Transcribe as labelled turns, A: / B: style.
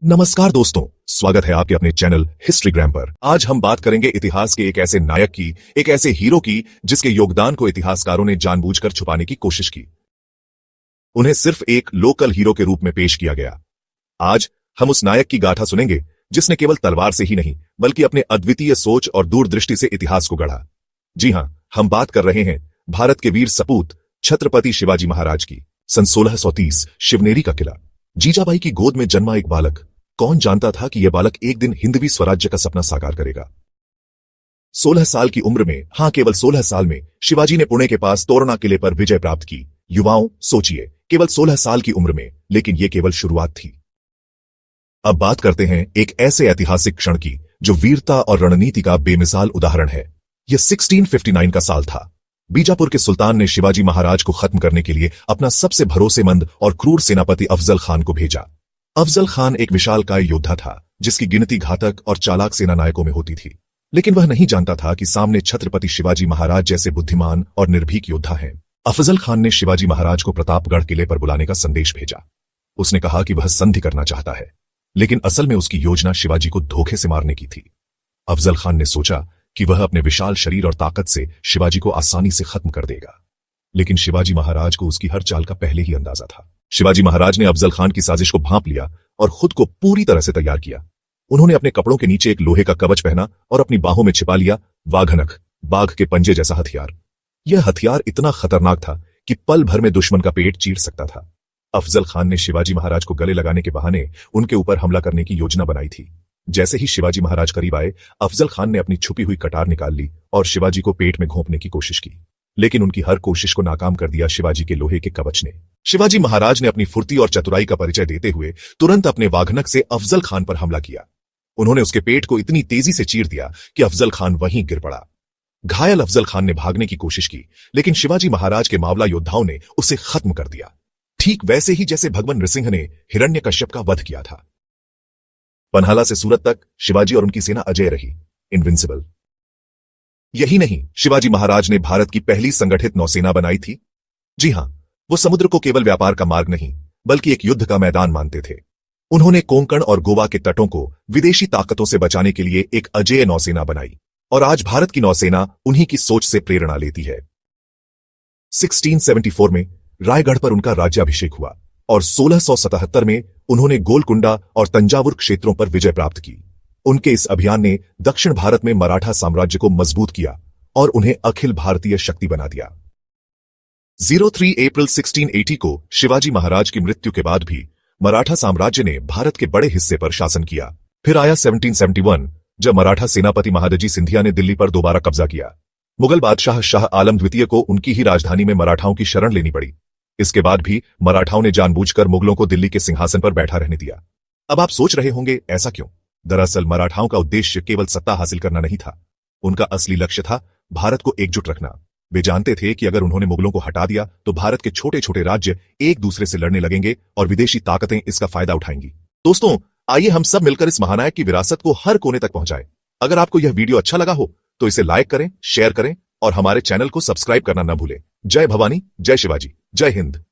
A: नमस्कार दोस्तों, स्वागत है आपके अपने चैनल हिस्ट्रीग्राम पर। आज हम बात करेंगे इतिहास के एक ऐसे नायक की, एक ऐसे हीरो की जिसके योगदान को इतिहासकारों ने जानबूझकर छुपाने की कोशिश की। उन्हें सिर्फ एक लोकल हीरो के रूप में पेश किया गया। आज हम उस नायक की गाथा सुनेंगे जिसने केवल तलवार से ही नहीं बल्कि अपने अद्वितीय सोच और दूरदृष्टि से इतिहास को गढ़ा। जी हां, हम बात कर रहे हैं भारत के वीर सपूत छत्रपति शिवाजी महाराज की। सन 1630 शिवनेरी का किला। जीजाबाई की गोद में जन्मा एक बालक। कौन जानता था कि यह बालक एक दिन हिंदवी स्वराज्य का सपना साकार करेगा। 16 साल की उम्र में, हां केवल 16 साल में, शिवाजी ने पुणे के पास तोरणा किले पर विजय प्राप्त की। युवाओं, सोचिए, केवल 16 साल की उम्र में, लेकिन यह केवल शुरुआत थी। अब बात करते हैं एक ऐसे ऐतिहासिक क्षण की जो वीरता और रणनीति का बेमिसाल उदाहरण है। यह 1659 का साल था। बीजापुर के सुल्तान ने शिवाजी महाराज को खत्म करने के लिए अपना सबसे भरोसेमंद और क्रूर सेनापति अफजल खान को भेजा। अफजल खान एक विशालकाय योद्धा था जिसकी गिनती घातक और चालाक सेना नायकों में होती थी, लेकिन वह नहीं जानता था कि सामने छत्रपति शिवाजी महाराज जैसे बुद्धिमान और निर्भीक योद्धा हैं। अफजल खान ने शिवाजी महाराज को प्रतापगढ़ किले पर बुलाने का संदेश भेजा। उसने कहा कि वह संधि करना चाहता है, लेकिन असल में उसकी योजना शिवाजी को धोखे से मारने की थी। अफजल खान ने सोचा कि वह अपने विशाल शरीर और ताकत से शिवाजी को आसानी से खत्म कर देगा, लेकिन शिवाजी महाराज को उसकी हर चाल का पहले ही अंदाजा था। शिवाजी महाराज ने अफजल खान की साजिश को भांप लिया और खुद को पूरी तरह से तैयार किया। उन्होंने अपने कपड़ों के नीचे एक लोहे का कवच पहना और अपनी बाहों में छिपा लिया वाघनख, बाघ के पंजे जैसा हथियार। यह हथियार इतना खतरनाक था कि पल भर में दुश्मन का पेट चीर सकता था। अफजल खान ने शिवाजी महाराज को गले लगाने के बहाने उनके ऊपर हमला करने की योजना बनाई थी। जैसे ही शिवाजी महाराज करीब आए, अफजल खान ने अपनी छुपी हुई कटार निकाल ली और शिवाजी को पेट में घोंपने की कोशिश की, लेकिन उनकी हर कोशिश को नाकाम कर दिया शिवाजी के लोहे के कवच ने। शिवाजी महाराज ने अपनी फुर्ती और चतुराई का परिचय देते हुए तुरंत अपने वाघनख से अफजल खान पर हमला किया। उन्होंने उसके पेट को इतनी तेजी से चीर दिया कि अफजल खान वहीं गिर पड़ा। घायल अफजल खान ने भागने की कोशिश की, लेकिन शिवाजी महाराज के मावला योद्धाओं ने उसे खत्म कर दिया, ठीक वैसे ही जैसे भगवान नृसिंह ने हिरण्यकश्यप का वध किया था। पन्हाला से सूरत तक शिवाजी और उनकी सेना अजेय रही, इनविंसिबल। यही नहीं, शिवाजी महाराज ने भारत की पहली संगठित नौसेना बनाई थी। जी हां, वो समुद्र को केवल व्यापार का मार्ग नहीं बल्कि एक युद्ध का मैदान मानते थे। उन्होंने कोंकण और गोवा के तटों को विदेशी ताकतों से बचाने के लिए एक अजेय नौसेना बनाई, और आज भारत की नौसेना उन्हीं की सोच से प्रेरणा लेती है। 1674 में रायगढ़ पर उनका राज्याभिषेक हुआ और 1677 में उन्होंने गोलकुंडा और तंजावुर क्षेत्रों पर विजय प्राप्त की। उनके इस अभियान ने दक्षिण भारत में मराठा साम्राज्य को मजबूत किया और उन्हें अखिल भारतीय शक्ति बना दिया। 03 अप्रैल 1680 को शिवाजी महाराज की मृत्यु के बाद भी मराठा साम्राज्य ने भारत के बड़े हिस्से पर शासन किया। फिर आया 1771, जब मराठा सेनापति महादजी सिंधिया ने दिल्ली पर दोबारा कब्जा किया। मुगल बादशाह शाह आलम द्वितीय को उनकी ही राजधानी में मराठाओं की शरण लेनी पड़ी। इसके बाद भी मराठाओं ने जानबूझकर मुगलों को दिल्ली के सिंहासन पर बैठा रहने दिया। अब आप सोच रहे होंगे, ऐसा क्यों? दरअसल मराठाओं का उद्देश्य केवल सत्ता हासिल करना नहीं था। उनका असली लक्ष्य था भारत को एकजुट रखना। वे जानते थे कि अगर उन्होंने मुगलों को हटा दिया तो भारत के छोटे छोटे राज्य एक दूसरे से लड़ने लगेंगे और विदेशी ताकतें इसका फायदा उठाएंगी। दोस्तों, आइए हम सब मिलकर इस महानायक की विरासत को हर कोने तक पहुंचाएं। अगर आपको यह वीडियो अच्छा लगा हो तो इसे लाइक करें, शेयर करें और हमारे चैनल को सब्सक्राइब करना न भूलें। जय भवानी, जय शिवाजी, जय हिंद।